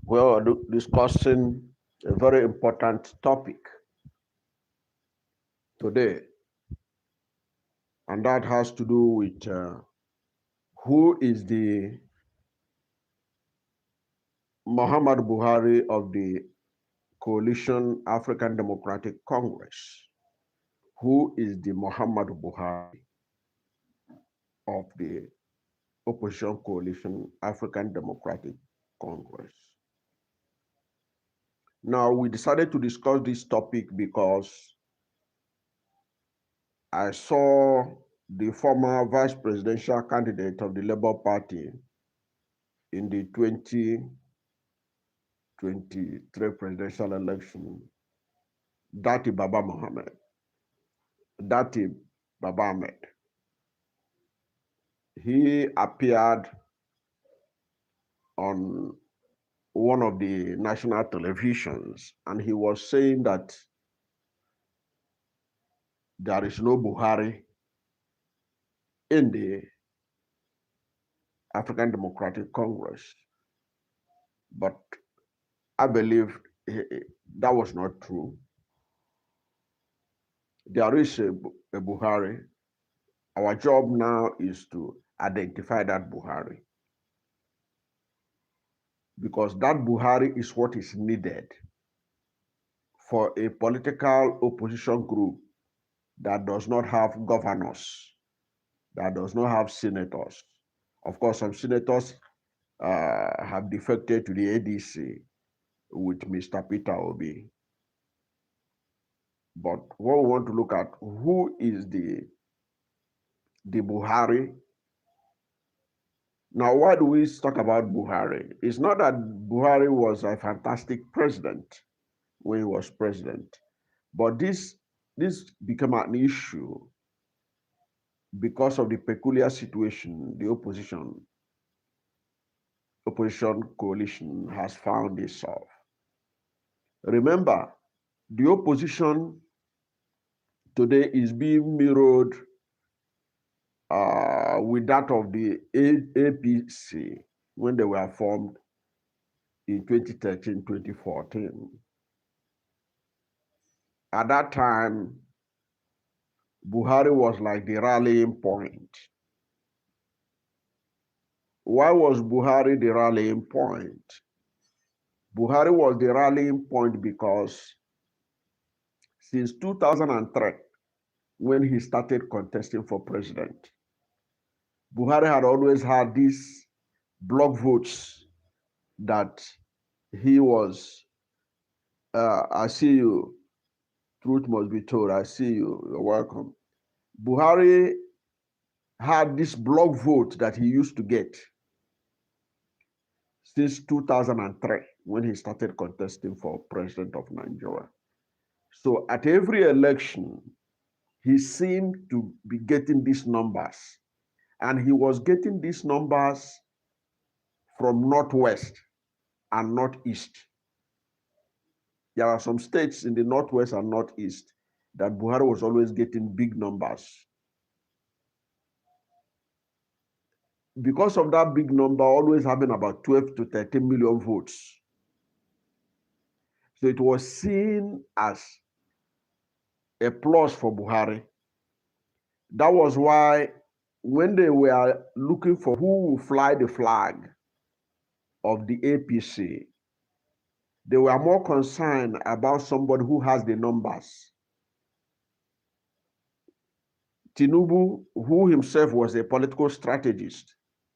We're discussing a very important topic today, and that has to do with who is the Muhammad Buhari of the Coalition African Democratic Congress. Who is the Muhammad Buhari of the Opposition Coalition African Democratic Congress? Now, we decided to discuss this topic because I saw the former vice presidential candidate of the Labour Party in the 2023 presidential election, Dati Baba Mohammed, Dati Baba Ahmed. He appeared on one of the national televisions and he was saying that there is no Buhari in the African Democratic Congress. But I believe that was not true. There is a Buhari. Our job now is to identify that Buhari, because that Buhari is what is needed for a political opposition group that does not have governors, that does not have senators. Of course, some senators have defected to the ADC with Mr. Peter Obi. But what we want to look at, who is the Buhari? Now, why do we talk about Buhari? It's not that Buhari was a fantastic president when he was president, but this became an issue because of the peculiar situation the opposition coalition has found itself. Remember, the opposition today is being mirrored with that of the APC when they were formed in 2013, 2014. At that time, Buhari was like the rallying point. Why was Buhari the rallying point? Buhari was the rallying point because since 2003, when he started contesting for president, Buhari had always had these block votes that he was, I see you, truth must be told, I see you, you're welcome. Buhari had this block vote that he used to get since 2003 when he started contesting for president of Nigeria. So at every election, he seemed to be getting these numbers. And he was getting these numbers from Northwest and Northeast. There are some states in the Northwest and Northeast that Buhari was always getting big numbers. Because of that big number, always having about 12 to 13 million votes. So it was seen as a plus for Buhari. That was why when they were looking for who will fly the flag of the APC, they were more concerned about somebody who has the numbers. Tinubu, who himself was a political strategist,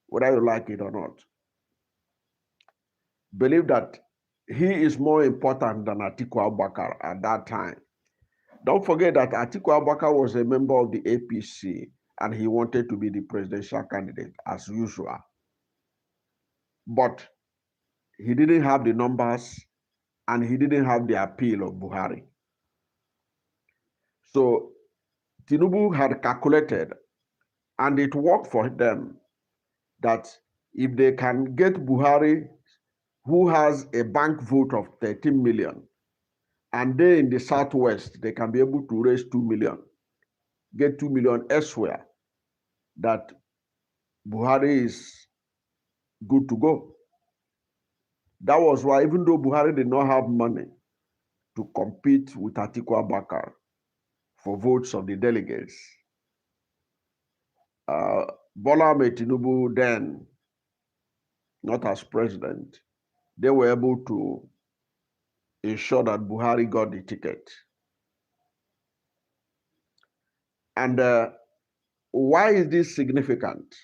whether you like it or not, believed that he is more important than Atiku Abubakar at that time. Don't forget that Atiku Abubakar was a member of the APC and he wanted to be the presidential candidate as usual. But he didn't have the numbers and he didn't have the appeal of Buhari. So Tinubu had calculated, and it worked for them, that if they can get Buhari, who has a bank vote of 13 million, and they in the Southwest, they can be able to raise 2 million, get 2 million elsewhere, that Buhari is good to go. That was why, even though Buhari did not have money to compete with Atiku Abubakar for votes of the delegates, Bola Ahmed Tinubu, then not as president, they were able to ensure that Buhari got the ticket. And why is this significant?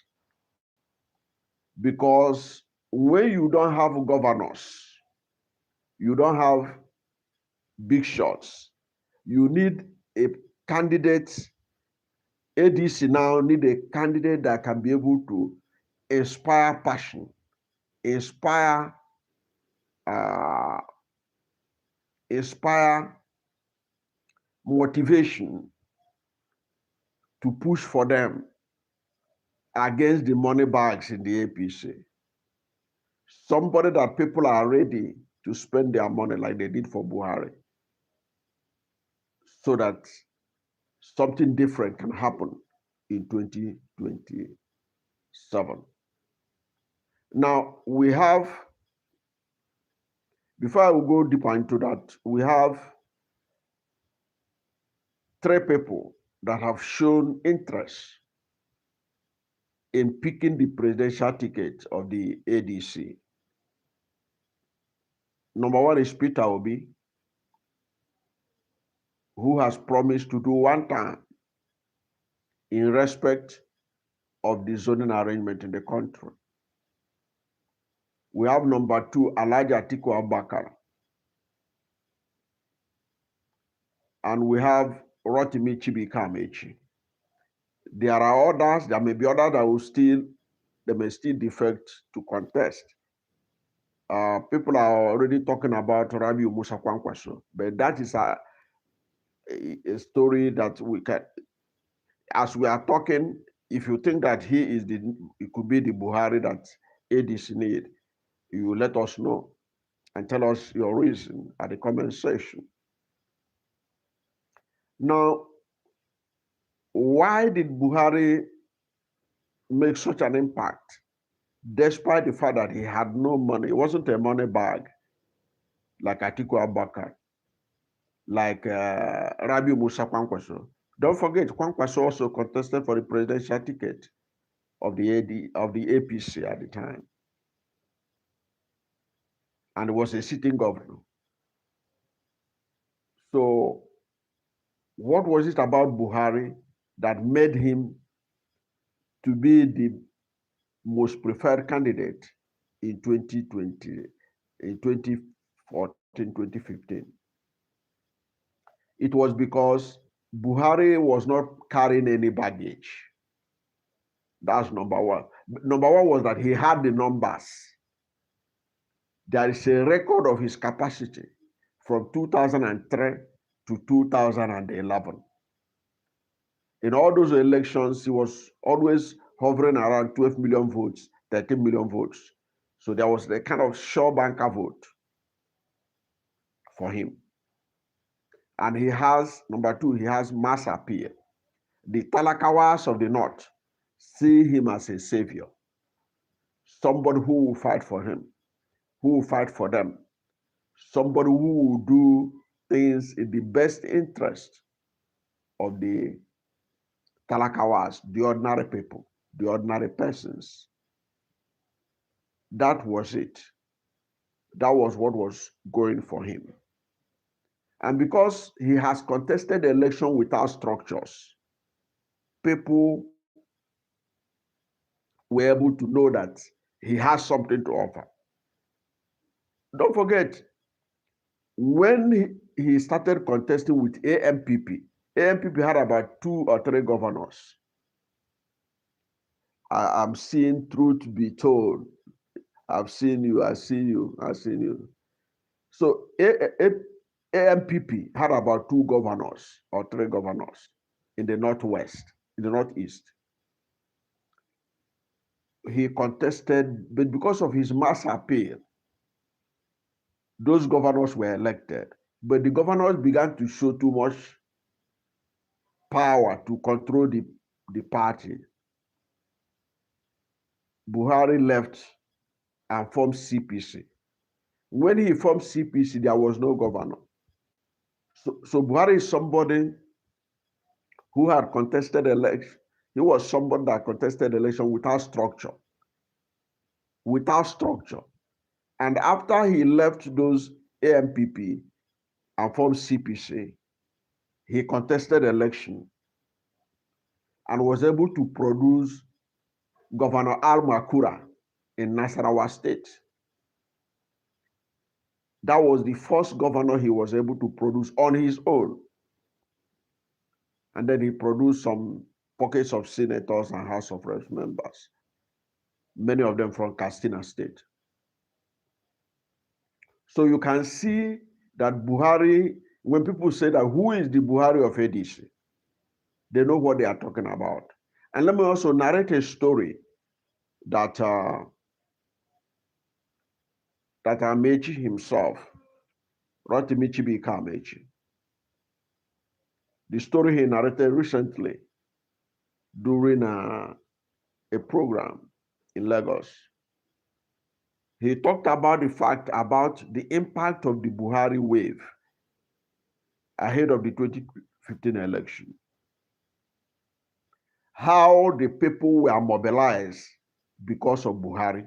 Because when you don't have governors, you don't have big shots, you need a candidate. ADC now need a candidate that can be able to inspire passion, inspire, uh, inspire motivation to push for them against the money bags in the APC. Somebody that people are ready to spend their money like they did for Buhari, so that something different can happen in 2027. Now, we have, before I will go deeper into that, we have three people that have shown interest in picking the presidential ticket of the ADC. Number one is Peter Obi, who has promised to do one time in respect of the zoning arrangement in the country. We have number two, Atiku Abubakar. And we have Rotimi Amaechi. There are others, there may be others that will still, they may still defect to contest. People are already talking about Rabiu Musa Kwankwaso, but that is a story that we can, as we are talking, if you think that it could be the Buhari that ADC need, you let us know and tell us your reason at the comment section. Now, why did Buhari make such an impact, despite the fact that he had no money? It wasn't a money bag like Atiku Abubakar, like Rabiu Musa Kwankwaso. Don't forget, Kwankwaso also contested for the presidential ticket of the APC at the time, and was a sitting governor. So, what was it about Buhari that made him to be the most preferred candidate in 2020, in 2014, 2015? It was because Buhari was not carrying any baggage. That's number one. Number one was that he had the numbers. There is a record of his capacity from 2003 to 2011. In all those elections, he was always hovering around 12 million votes, 13 million votes. So there was the kind of sure banker vote for him. And he has, number two, he has mass appeal. The Talakawas of the North see him as a savior, somebody who will fight for him, who will fight for them, somebody who will do things in the best interest of the Talakawas, the ordinary people, the ordinary persons. That was it. That was what was going for him. And because he has contested the election without structures, people were able to know that he has something to offer. Don't forget, when he started contesting with AMPP had about 2 or 3 governors. I'm seeing truth be told. I've seen you, I've seen you, I've seen you. So AMPP had about 2 governors or 3 governors in the Northwest, in the Northeast. He contested, but because of his mass appeal, those governors were elected. But the governors began to show too much power to control the party. Buhari left and formed CPC. When he formed CPC, there was no governor. So Buhari is somebody who had contested election. He was somebody that contested election without structure. Without structure. And after he left those AMPP and formed CPC, he contested election and was able to produce Governor Al Makura in Nasarawa State. That was the first governor he was able to produce on his own. And then he produced some pockets of senators and House of Reps members, many of them from Katsina State. So you can see that Buhari, when people say that who is the Buhari of ADC, they know what they are talking about. And let me also narrate a story that that Amaechi himself, Rotimi Amaechi, the story he narrated recently during a program in Lagos. He talked about the fact about the impact of the Buhari wave ahead of the 2015 election. How the people were mobilized because of Buhari.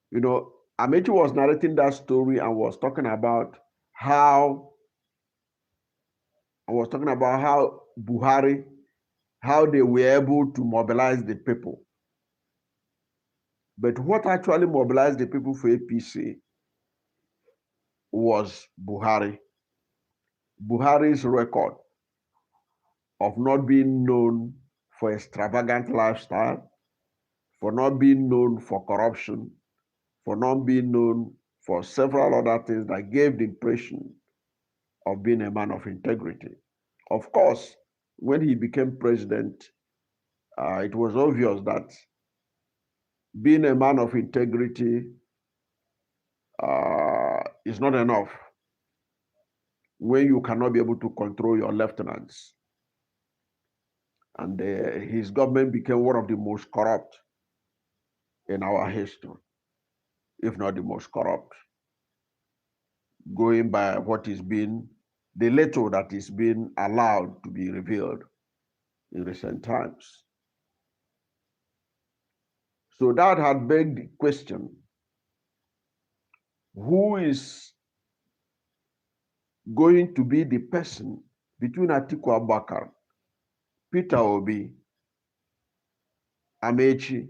You know, Amaechi was narrating that story and was talking about how Buhari, how they were able to mobilize the people. But what actually mobilized the people for APC was Buhari. Buhari's record of not being known for extravagant lifestyle, for not being known for corruption, for not being known for several other things that gave the impression of being a man of integrity. Of course, when he became president, it was obvious that being a man of integrity is not enough when you cannot be able to control your lieutenants. And his government became one of the most corrupt in our history, if not the most corrupt, going by what is being, the little that is being allowed to be revealed in recent times. So that had begged the question, who is going to be the person between Atiku Abubakar, Peter Obi, Amaechi,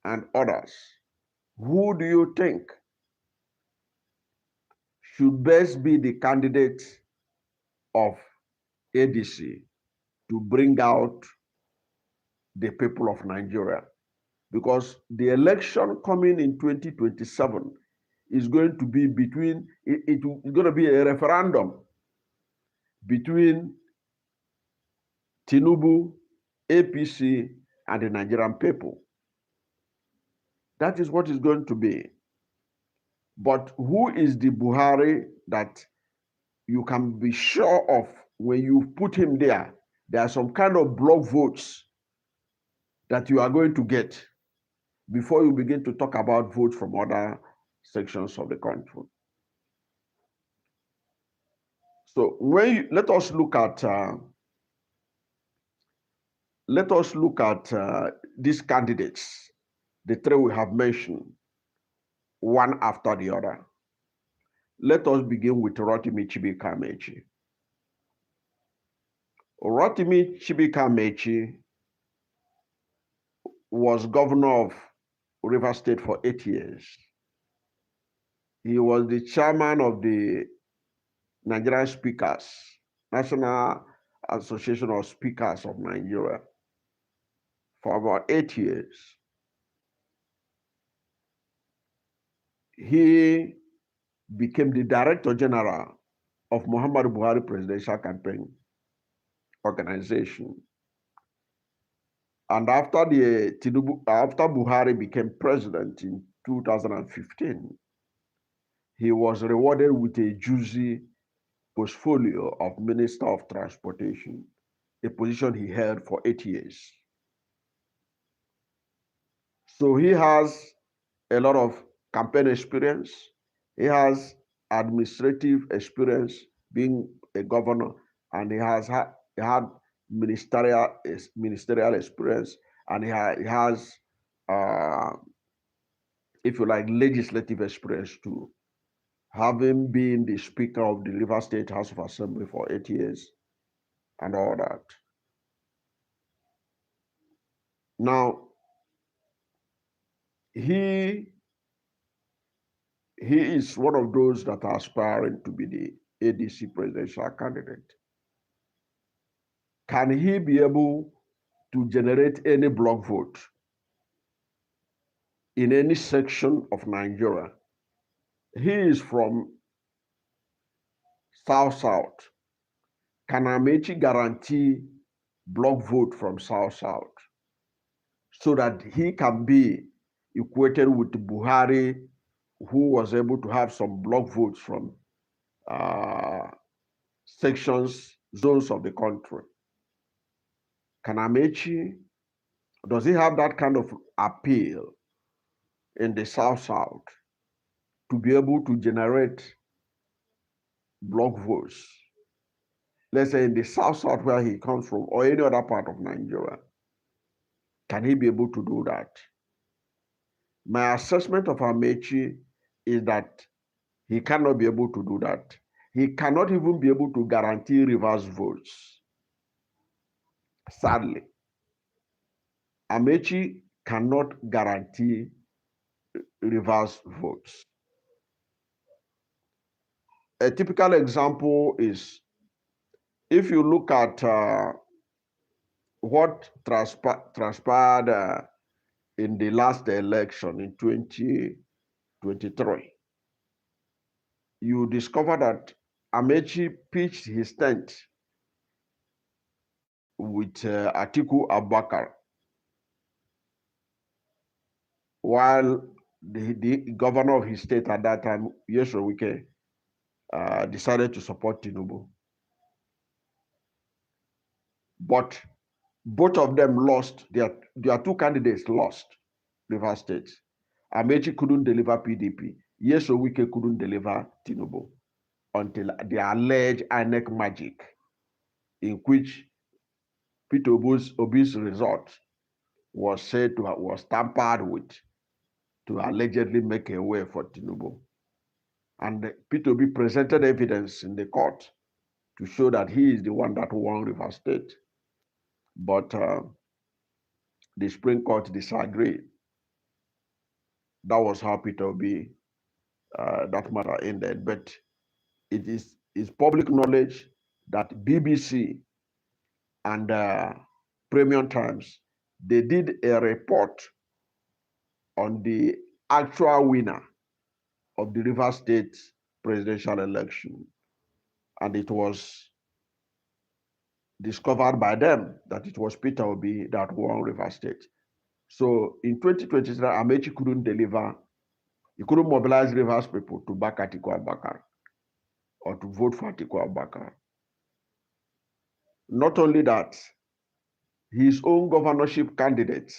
and others? Who do you think should best be the candidate of ADC to bring out the people of Nigeria? Because the election coming in 2027 is going to be between, it's going to be a referendum between Tinubu, APC, and the Nigerian people. That is what it's going to be. But who is the Buhari that you can be sure of when you put him there? There are some kind of block votes that you are going to get before you begin to talk about votes from other sections of the country. So let us look at these candidates, the three we have mentioned, one after the other. Let us begin with Rotimi Amaechi. Rotimi Amaechi was governor of Rivers State for 8 years. He was the chairman of the Nigerian Speakers, National Association of Speakers of Nigeria, for about 8 years. He became the Director General of Muhammadu Buhari Presidential Campaign Organization. And after Buhari became president in 2015, he was rewarded with a juicy portfolio of Minister of Transportation, a position he held for 8 years. So he has a lot of campaign experience. He has administrative experience being a governor, and he had ministerial experience, and he has, uh, if you like, legislative experience too, having been the Speaker of the Rivers State House of Assembly for 8 years and all that. Now, he is one of those that are aspiring to be the ADC presidential candidate. Can he be able to generate any block vote in any section of Nigeria? He is from South-South. Can Amaechi guarantee block vote from South-South so that he can be equated with Buhari, who was able to have some block votes from sections, zones of the country? Can Amaechi, does he have that kind of appeal in the South-South to be able to generate block votes? Let's say in the South-South where he comes from, or any other part of Nigeria. Can he be able to do that? My assessment of Amaechi is that he cannot be able to do that. He cannot even be able to guarantee reverse votes. Sadly, Amaechi cannot guarantee reverse votes. A typical example is if you look at what transpired in the last election in 2023, you discover that Amaechi pitched his tent with Atiku Abubakar, while the governor of his state at that time, Yesowike, decided to support Tinubu. But both of them lost. Their two candidates lost Rivers State. Amaechi couldn't deliver PDP. Yesowike couldn't deliver Tinubu until the alleged INEC magic, in which Peter Obi's result was said to was tampered with to allegedly make a way for Tinubu. And Peter Obi presented evidence in the court to show that he is the one that won Rivers State. But the Supreme Court disagreed. That was how Peter Obi, that matter ended. But it is public knowledge that BBC and Premium Times, they did a report on the actual winner of the Rivers State presidential election. And it was discovered by them that it was Peter Obi that won Rivers State. So in 2023, Amaechi couldn't deliver, he couldn't mobilize Rivers people to back Atiku Abubakar or to vote for Atiku Abubakar. Not only that, his own governorship candidates,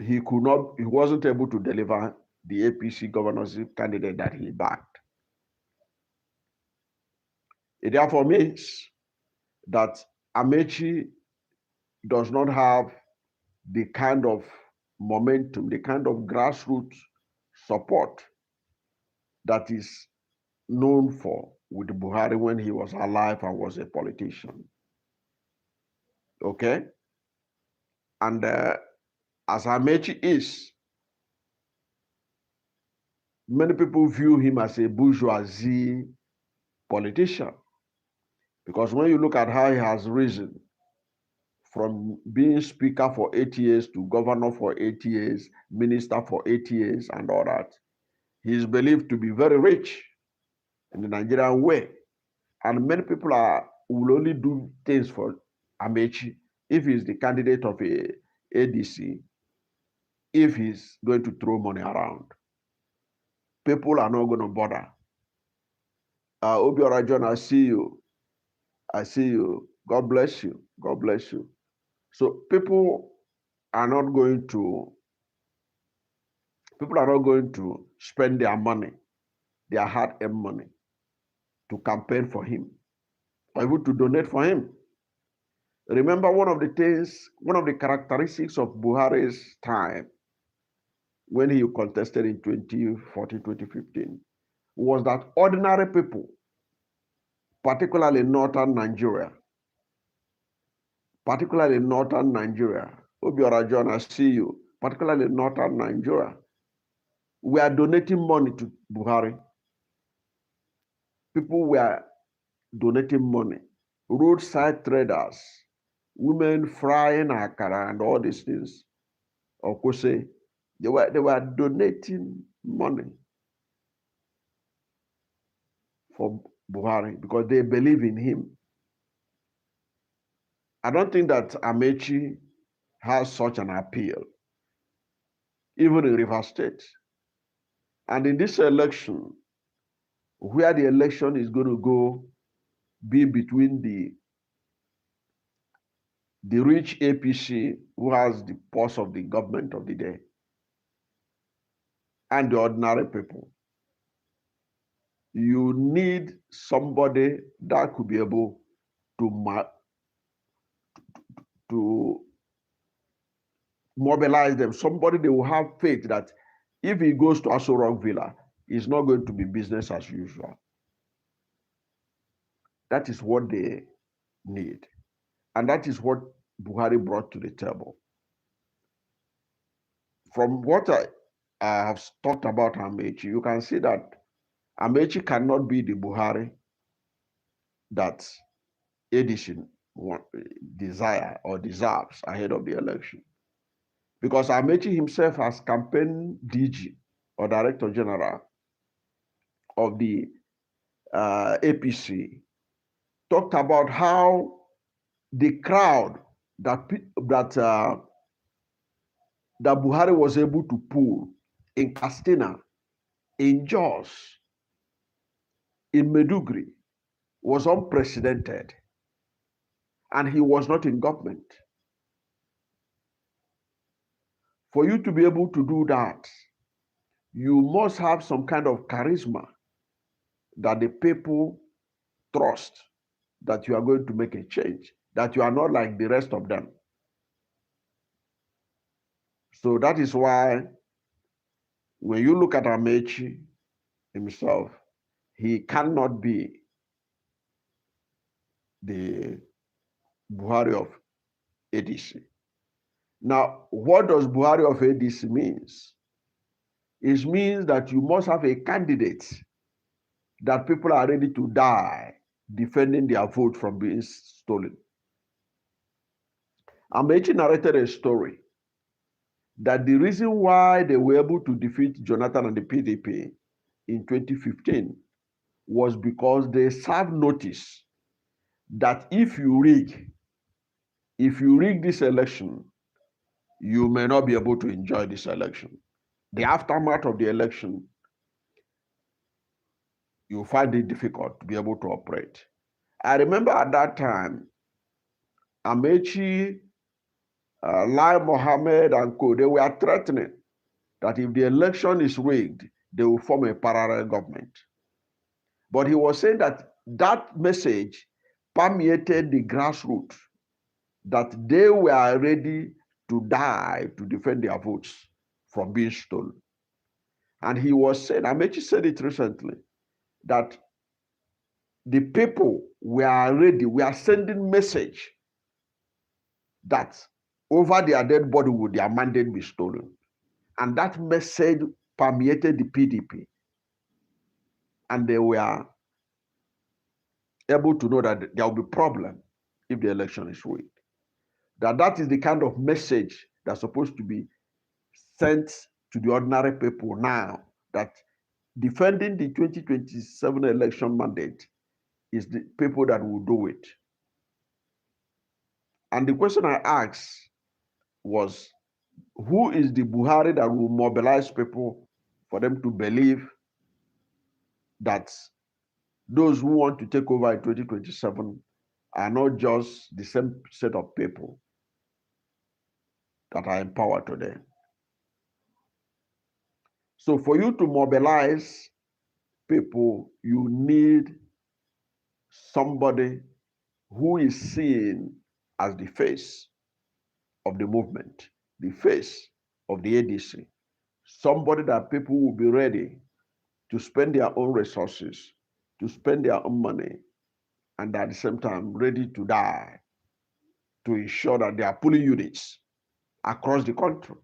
he wasn't able to deliver the APC governorship candidate that he backed. It therefore means that Amaechi does not have the kind of momentum, the kind of grassroots support that is known for with Buhari when he was alive and was a politician. Okay? And as Amaechi is, many people view him as a bourgeoisie politician. Because when you look at how he has risen from being speaker for 8 years to governor for 8 years, minister for 8 years, and all that, he is believed to be very rich in the Nigerian way. And many people will only do things for Amaechi if he's the candidate of a ADC, if he's going to throw money around. People are not going to bother. Obiora John, I see you. I see you. God bless you. God bless you. So people are not going to People are not going to spend their money, their hard-earned money, to campaign for him or even to donate for him. Remember, one of the characteristics of Buhari's time when he contested in 2014, 2015, was that ordinary people, particularly in northern Nigeria, Obiora John, I see you, particularly in northern Nigeria, we are donating money to Buhari. People were donating money. Roadside traders, women frying akara and all these things. Of course, they were donating money for Buhari because they believe in him. I don't think that Amaechi has such an appeal, even in Rivers State. And in this election, where the election is going to go be between the rich APC, who has the pulse of the government of the day, and the ordinary people. You need somebody that could be able to mobilize them, somebody they will have faith that if he goes to Aso Rock Villa, it's not going to be business as usual. That is what they need. And that is what Buhari brought to the table. From what I have talked about Amaechi, you can see that Amaechi cannot be the Buhari that ADC desire or deserves ahead of the election. Because Amaechi himself has campaign DG or Director General of the APC, talked about how the crowd that Buhari was able to pull in Castina, in Jos, in Medugri was unprecedented, and he was not in government. For you to be able to do that, you must have some kind of charisma that the people trust that you are going to make a change, that you are not like the rest of them. So that is why when you look at Amaechi himself, he cannot be the Buhari of ADC. Now, what does Buhari of ADC means? It means that you must have a candidate that people are ready to die defending their vote from being stolen. Amaechi narrated a story that the reason why they were able to defeat Jonathan and the PDP in 2015 was because they served notice that if you rig this election, you may not be able to enjoy this election. The aftermath of the election, you find it difficult to be able to operate. I remember at that time, Amaechi, Lai Mohammed and co, they were threatening that if the election is rigged, they will form a parallel government. But he was saying that that message permeated the grassroots, that they were ready to die to defend their votes from being stolen. And he was saying, Amaechi said it recently, that the people were ready, we are sending message that over their dead body would their mandate be stolen. And that message permeated the PDP. And they were able to know that there will be problem if the election is rigged. That is the kind of message that's supposed to be sent to the ordinary people now, that defending the 2027 election mandate is the people that will do it. And the question I asked was, who is the Buhari that will mobilize people for them to believe that those who want to take over in 2027 are not just the same set of people that are empowered today? So for you to mobilize people, you need somebody who is seen as the face of the movement, the face of the ADC, somebody that people will be ready to spend their own resources, to spend their own money, and at the same time ready to die to ensure that their polling units across the country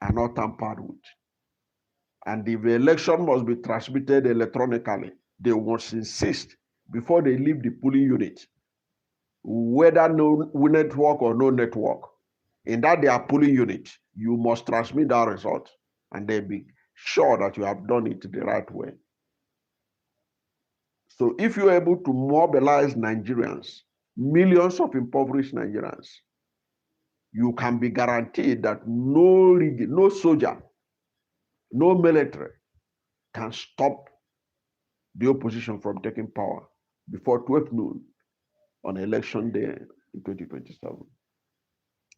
are not tampered with. And if the election must be transmitted electronically, they must insist before they leave the polling unit, whether no network or no network, in that their polling unit, you must transmit that result, and they be sure that you have done it the right way. So if you're able to mobilize Nigerians, millions of impoverished Nigerians, you can be guaranteed that no soldier, no military can stop the opposition from taking power before 12 noon on election day in 2027.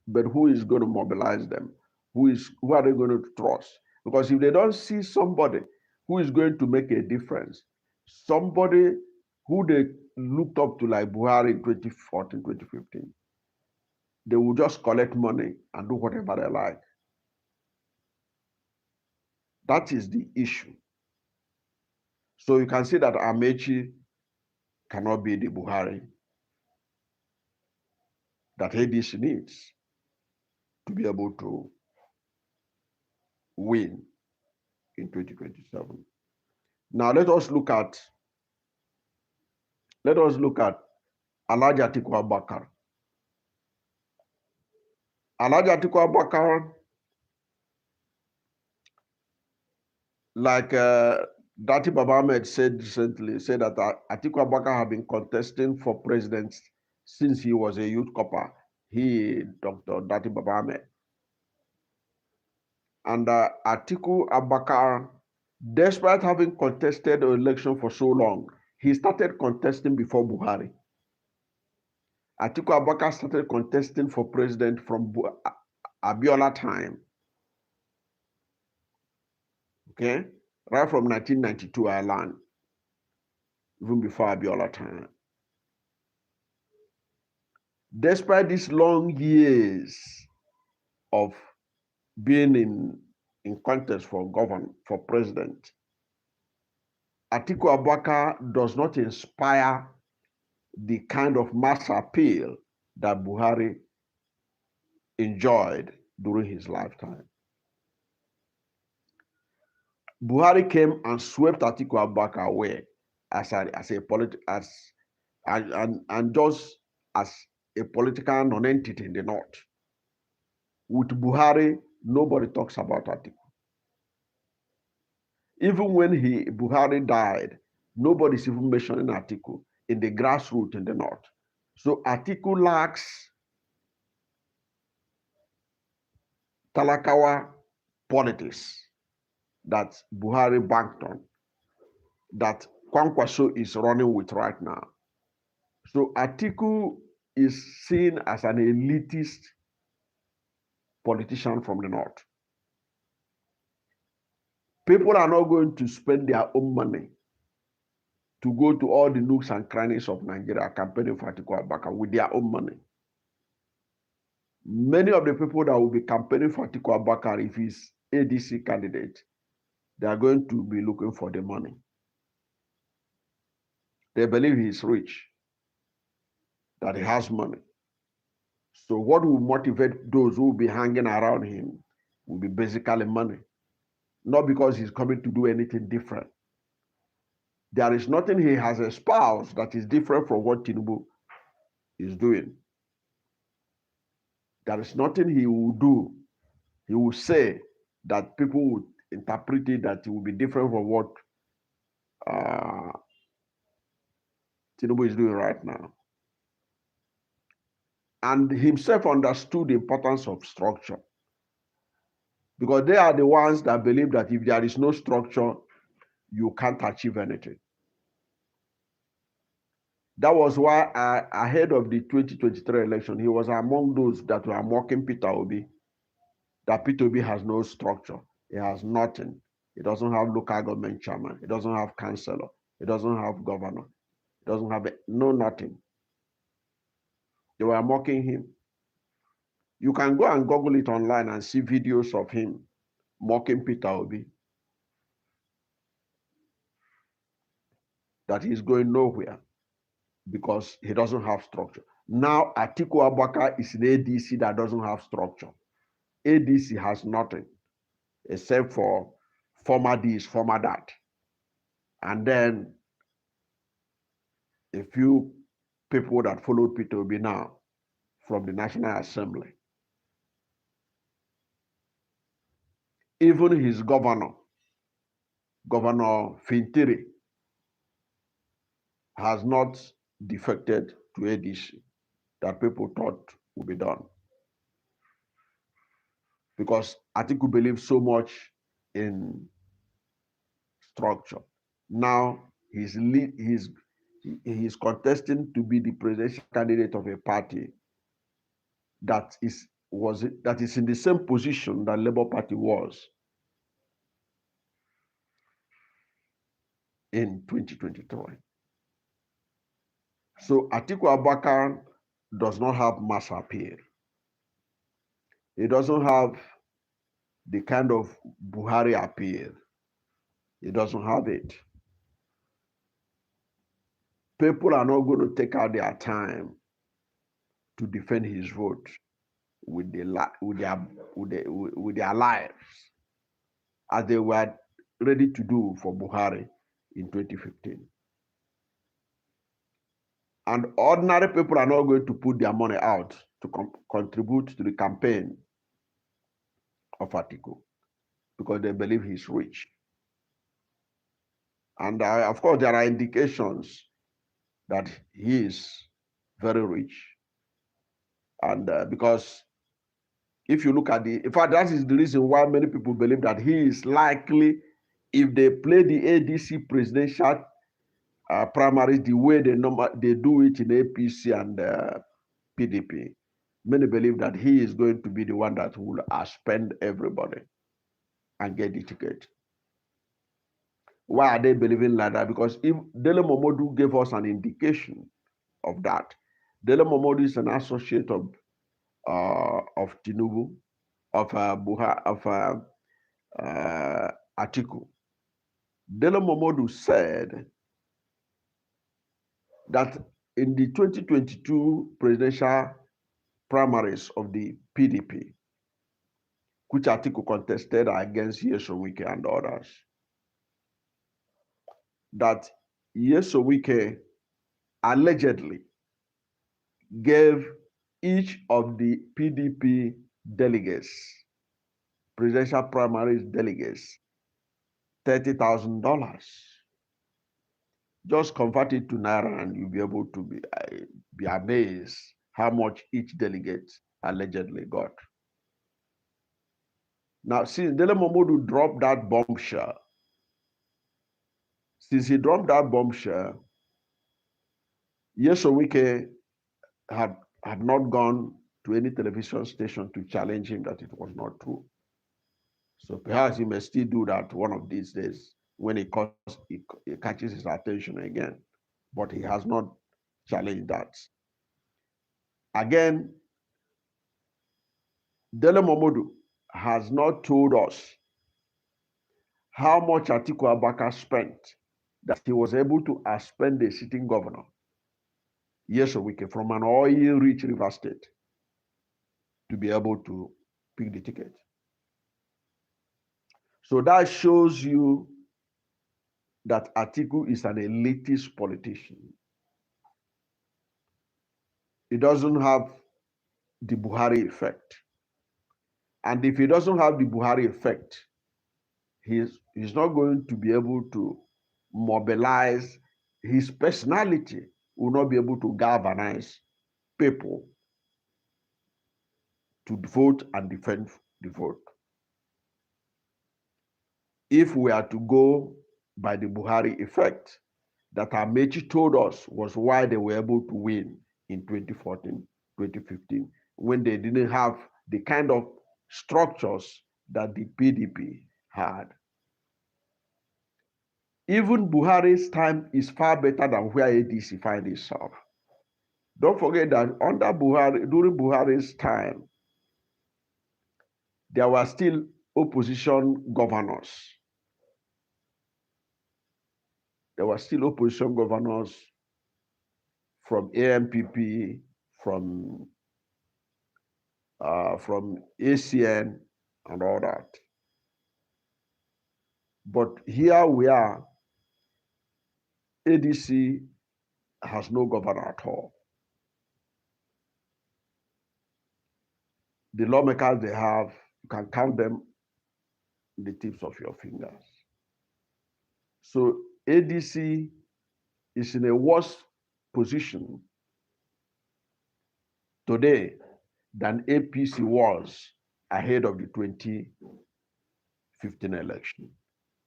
But who is going to mobilize them? Who are they going to trust? Because if they don't see somebody who is going to make a difference, somebody who they looked up to like Buhari in 2014, 2015, they will just collect money and do whatever they like. That is the issue. So you can see that Amaechi cannot be the Buhari that ADC needs to be able to win in 2027. Now let us look at Alhaji Atiku Abubakar. Alhaji Atiku Abubakar, like Dati Baba Ahmed said recently, said that Atiku Abubakar have been contesting for president since he was a youth copper. He, Dr. Dati Baba Ahmed. And Atiku Abubakar, despite having contested the election for so long, he started contesting before Buhari. Atiku Abubakar started contesting for president from Abiola time. Okay? Right from 1992, I learned, even before Abiola time. Despite these long years of being in contest for president, Atiku Abubakar does not inspire the kind of mass appeal that Buhari enjoyed during his lifetime. Buhari came and swept Atiku Abubakar away and just as a political non-entity in the north. With Buhari, nobody talks about Atiku. Even when Buhari died, nobody's even mentioning Atiku in the grassroots in the north. So Atiku lacks Talakawa politics that Buhari banked on, that Kwankwaso is running with right now. So Atiku is seen as an elitist politician from the north. People are not going to spend their own money to go to all the nooks and crannies of Nigeria campaigning for Atiku Abubakar with their own money. Many of the people that will be campaigning for Atiku Abubakar, if he's ADC candidate, they are going to be looking for the money. They believe he's rich, that he has money. So what will motivate those who will be hanging around him will be basically money. Not because he's coming to do anything different. There is nothing he has espoused that is different from what Tinubu is doing. There is nothing he will do, he will say that people would interpret it that it will be different from what Tinubu is doing right now. And himself understood the importance of structure, because they are the ones that believe that if there is no structure, you can't achieve anything. That was why ahead of the 2023 election, he was among those that were mocking Peter Obi, that Peter Obi has no structure. He has nothing. He doesn't have local government chairman. He doesn't have councillor. He doesn't have governor. He doesn't have nothing. They were mocking him. You can go and Google it online and see videos of him mocking Peter Obi. That he's going nowhere because he doesn't have structure. Now Atiku Abubakar is an ADC that doesn't have structure. ADC has nothing except for former this, former that. And then a few people that followed Peter Obi now from the National Assembly. Even his governor, Governor Fintiri, has not defected to ADC that people thought would be done. Because Atiku believes so much in structure. Now he's contesting to be the presidential candidate of a party that is in the same position that Labour Party was in 2023. So Atiku Abubakar does not have mass appeal. He doesn't have the kind of Buhari appeal. He doesn't have it. People are not going to take out their time to defend his vote with their lives, as they were ready to do for Buhari in 2015. And ordinary people are not going to put their money out to contribute to the campaign of Atiku because they believe he's rich. And of course, there are indications that he is very rich. And because if you look at in fact, that is the reason why many people believe that he is likely, if they play the ADC presidential primaries the way they do it in APC and PDP, many believe that he is going to be the one that will spend everybody and get the ticket. Why are they believing like that? Because if Dele Momodu gave us an indication of that. Dele Momodu is an associate of Tinubu, of Atiku. Dele Momodu said that in the 2022 presidential primaries of the PDP, which Atiku contested against Nyesom Wike and others, that Nyesom Wike allegedly gave each of the PDP delegates, presidential primaries delegates, $30,000. Just convert it to Naira and you'll be able to be amazed how much each delegate allegedly got. Now, since Dele Momodu dropped that bombshell, Nyesom Wike had not gone to any television station to challenge him that it was not true. So perhaps he may still do that one of these days when it catches his attention again. But he has not challenged that. Again, Dele Momodu has not told us how much Atiku Abubakar spent that he was able to spend the sitting governor, Nyesom Wike, from an oil-rich River State to be able to pick the ticket. So that shows you that Atiku is an elitist politician. He doesn't have the Buhari effect. And if he doesn't have the Buhari effect, he's not going to be able to mobilize. His personality will not be able to galvanize people to vote and defend the vote. If we are to go by the Buhari effect that Amaechi told us was why they were able to win in 2014, 2015, when they didn't have the kind of structures that the PDP had. Even Buhari's time is far better than where ADC finds itself. Don't forget that under Buhari, during Buhari's time, there were still opposition governors. There were still opposition governors from AMPP, from ACN, and all that. But here we are, ADC has no governor at all. The lawmakers they have, you can count them in the tips of your fingers. So ADC is in a worse position today than APC was ahead of the 2015 election.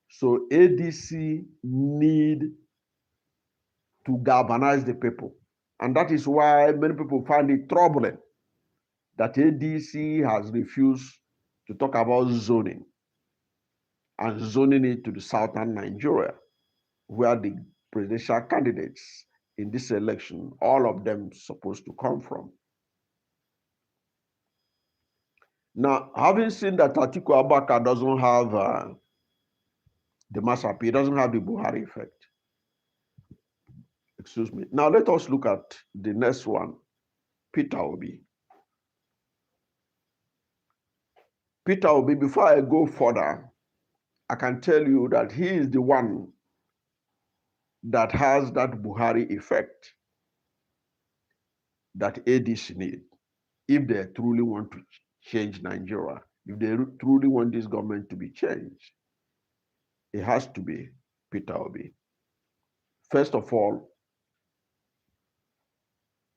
So ADC need to galvanize the people. And that is why many people find it troubling that ADC has refused to talk about zoning and zoning it to the southern Nigeria, where the presidential candidates in this election, all of them supposed to come from. Now, having seen that Atiku Abubakar doesn't have the mass appeal, doesn't have the Buhari effect. Excuse me. Now let us look at the next one, Peter Obi. Peter Obi, before I go further, I can tell you that he is the one that has that Buhari effect that ADC need if they truly want to change Nigeria, if they truly want this government to be changed. It has to be Peter Obi. First of all,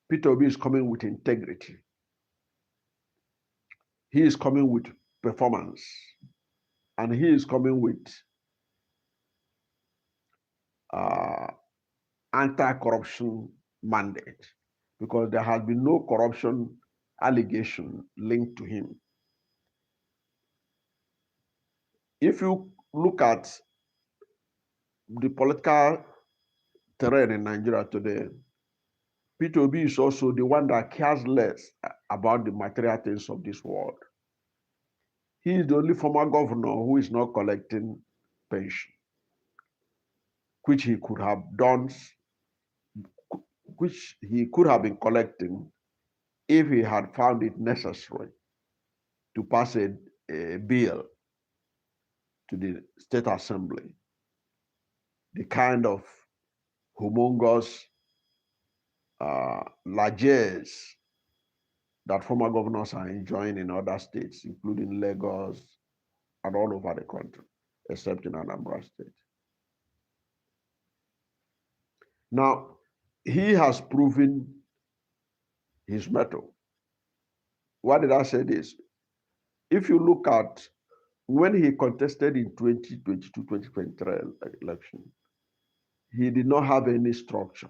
Peter Obi is coming with integrity. He is coming with performance. And he is coming with anti-corruption mandate, because there has been no corruption allegation linked to him. If you look at the political terrain in Nigeria today, Peter Obi is also the one that cares less about the material things of this world. He is the only former governor who is not collecting pension, which he could have done, which he could have been collecting if he had found it necessary to pass a bill to the State Assembly, the kind of humongous largesse that former governors are enjoying in other states, including Lagos and all over the country, except in Anambra State. Now, he has proven his mettle. Why did I say this? If you look at when he contested in 2022-2023 election, he did not have any structure.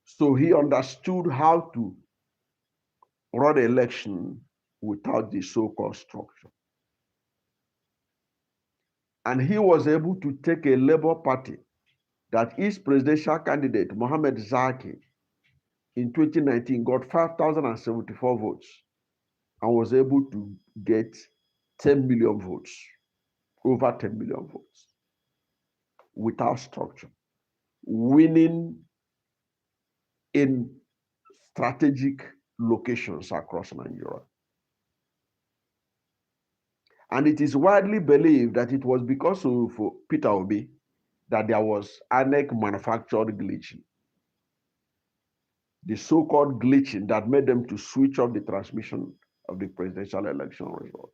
So he understood how to run an election without the so-called structure. And he was able to take a Labour Party that his presidential candidate, Mohamed Zaki, in 2019 got 5,074 votes and was able to get 10 million votes, over 10 million votes, without structure, winning in strategic locations across Nigeria. And it is widely believed that it was because of Peter Obi that there was INEC manufactured glitching. The so-called glitching that made them to switch off the transmission of the presidential election result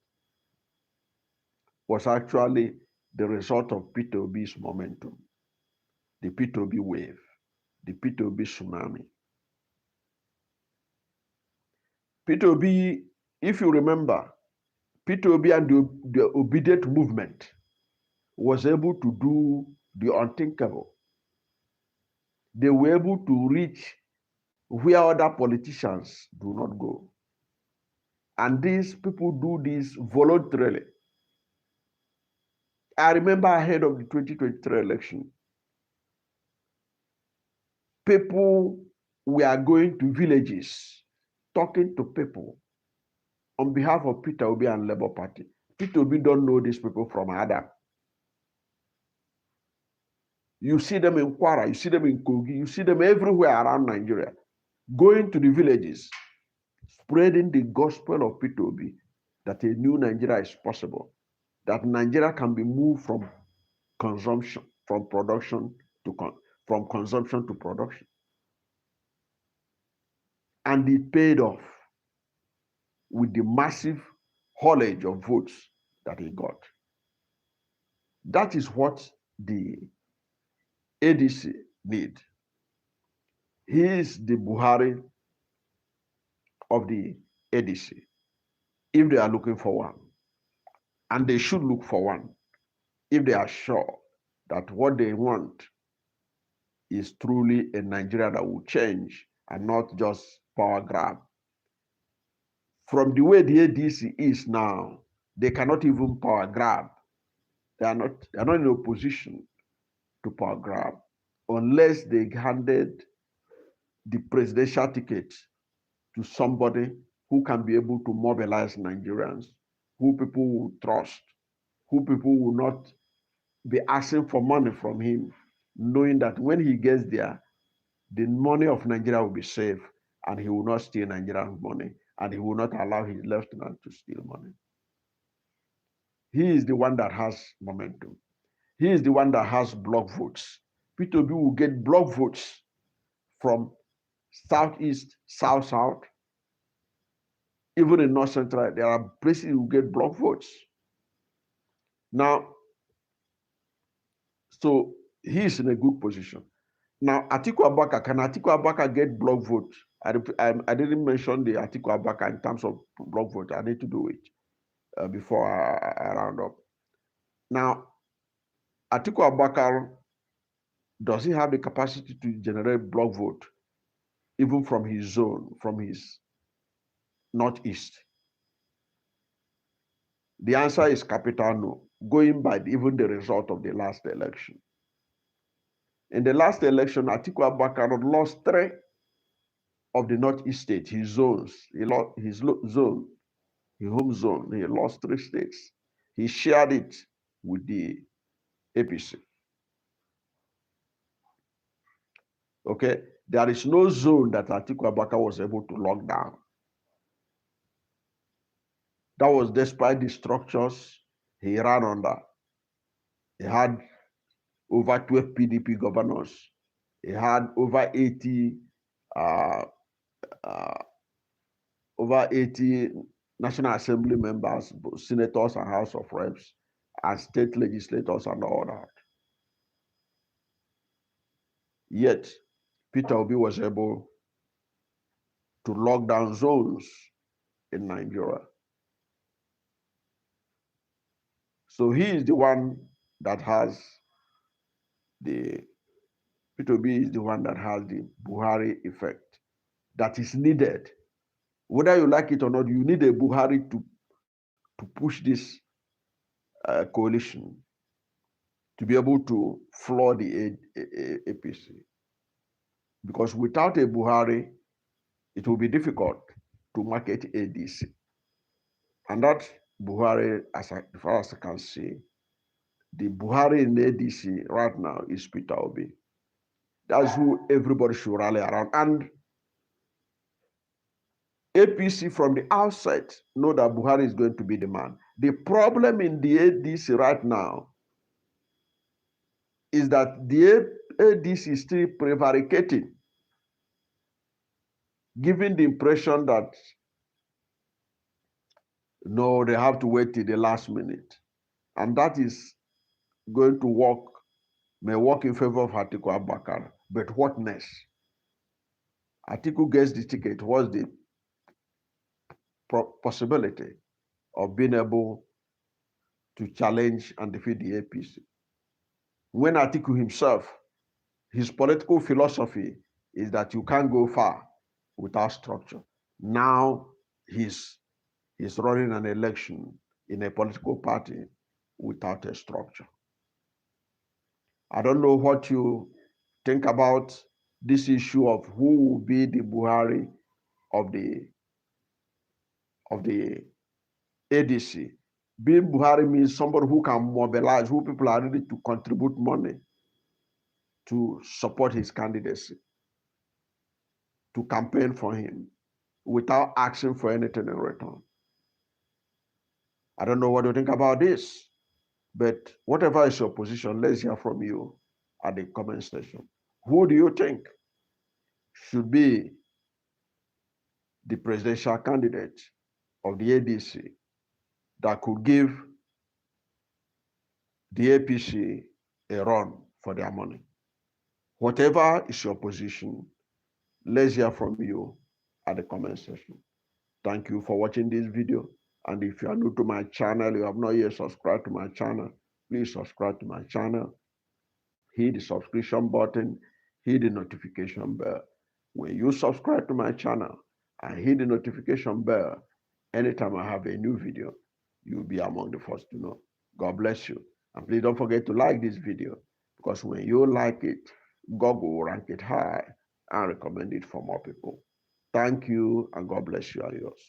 was actually the result of Peter Obi's momentum, the Peter Obi wave, the Peter Obi tsunami. Peter Obi, if you remember, Peter Obi and the Obidient movement was able to do the unthinkable. They were able to reach where other politicians do not go. And these people do this voluntarily. I remember ahead of the 2023 election, people were going to villages, talking to people on behalf of Peter Obi and Labour Party. Peter Obi don't know these people from Adam. You see them in Kwara, you see them in Kogi, you see them everywhere around Nigeria, going to the villages, spreading the gospel of Peter Obi, that a new Nigeria is possible, that Nigeria can be moved from consumption, from production to from consumption to production. And it paid off with the massive haulage of votes that he got. That is what the ADC need. He is the Buhari of the ADC, if they are looking for one. And they should look for one if they are sure that what they want is truly a Nigeria that will change and not just power grab. From the way the ADC is now, they cannot even power grab. They are not in a position to power grab unless they handed the presidential ticket to somebody who can be able to mobilize Nigerians, who people will trust, who people will not be asking for money from him, knowing that when he gets there, the money of Nigeria will be safe and he will not steal Nigerian money and he will not allow his lieutenant to steal money. He is the one that has momentum. He is the one that has block votes. Peter Obi will get block votes from southeast, south, even in north central. There are places who get block votes. Now, so he is in a good position. Now, Atiku Abubakar, can Atiku Abubakar get block vote? I didn't mention the Atiku Abubakar in terms of block vote. I need to do it before I round up. Now, Atiku Abubakar, does he have the capacity to generate block vote, even from his zone, from his northeast? The answer is capital no, going by even the result of the last election. In the last election, Atiku Abubakar lost 3 of the northeast states, his zones. He lost his zone, his home zone. He lost 3 states. He shared it with the APC. Okay, there is no zone that Atiku Abubakar was able to lock down. That was despite the structures he ran under. He had over 12 PDP governors. He had over 80 National Assembly members, senators and House of Reps, and state legislators and all that. Yet, Peter Obi was able to lock down zones in Nigeria. So he is the one that has Peter Obi is the one that has the Buhari effect that is needed. Whether you like it or not, you need a Buhari to push this coalition to be able to floor the APC. Because without a Buhari, it will be difficult to market ADC. And that Buhari, as far as I can see, the Buhari in the ADC right now is Peter Obi. That's who everybody should rally around. And APC from the outset know that Buhari is going to be the man. The problem in the ADC right now is that the ADC is still prevaricating, giving the impression that no, they have to wait till the last minute. And that is going to may work in favor of Atiku Abubakar. But what next? Atiku gets the ticket. What's the possibility of being able to challenge and defeat the APC? When Atiku himself, his political philosophy is that you can't go far without structure. Now he's running an election in a political party without a structure. I don't know what you think about this issue of who will be the Buhari of the ADC. Being Buhari means somebody who can mobilize, who people are ready to contribute money to support his candidacy, to campaign for him without asking for anything in return. I don't know what you think about this, but whatever is your position, let's hear from you at the comment section. Who do you think should be the presidential candidate of the ADC that could give the APC a run for their money? Whatever is your position, let's hear from you at the comment section. Thank you for watching this video. And if you are new to my channel, you have not yet subscribed to my channel, please subscribe to my channel. Hit the subscription button, hit the notification bell. When you subscribe to my channel and hit the notification bell, anytime I have a new video, you'll be among the first to know. God bless you. And please don't forget to like this video, because when you like it, Google will rank it high and recommend it for more people. Thank you, and God bless you and yours.